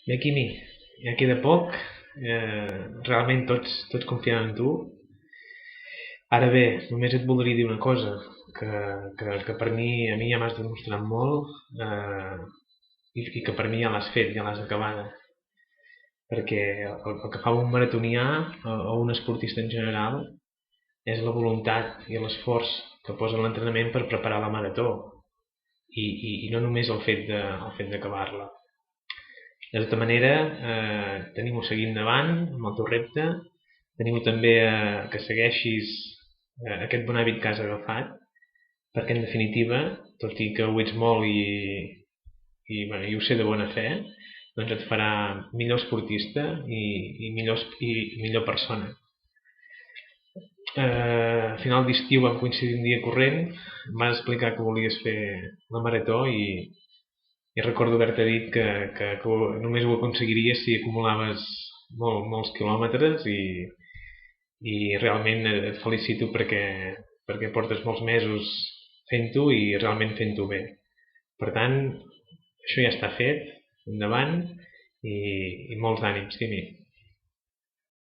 Bé, Quimi, ja queda poc, realment tots confiem en tu. Ara bé, només et voldria dir una cosa, que per mi, a mi ja m'has demostrat molt i que per mi ja l'has fet, ja l'has acabada. Perquè el que fa un maratonià o un esportista en general és la voluntat i l'esforç que posa en l'entrenament per preparar la marató i no només el fet d'acabar-la. De tota manera, tenim-ho seguint endavant amb el teu repte, tenim també que segueixis aquest bon hàbit que has agafat, perquè en definitiva, tot i que ho ets molt bueno, i ho sé de bona fe, doncs et farà millor esportista i millor persona. A final d'estiu vam coincidir un dia corrent, em vas explicar que volies fer la marató i recordo haver-te dit que només ho aconseguiries si acumulaves molts quilòmetres i realment et felicito perquè portes molts mesos fent-ho i realment fent-ho bé. Per tant, això ja està fet, endavant i molts ànims, Quimi.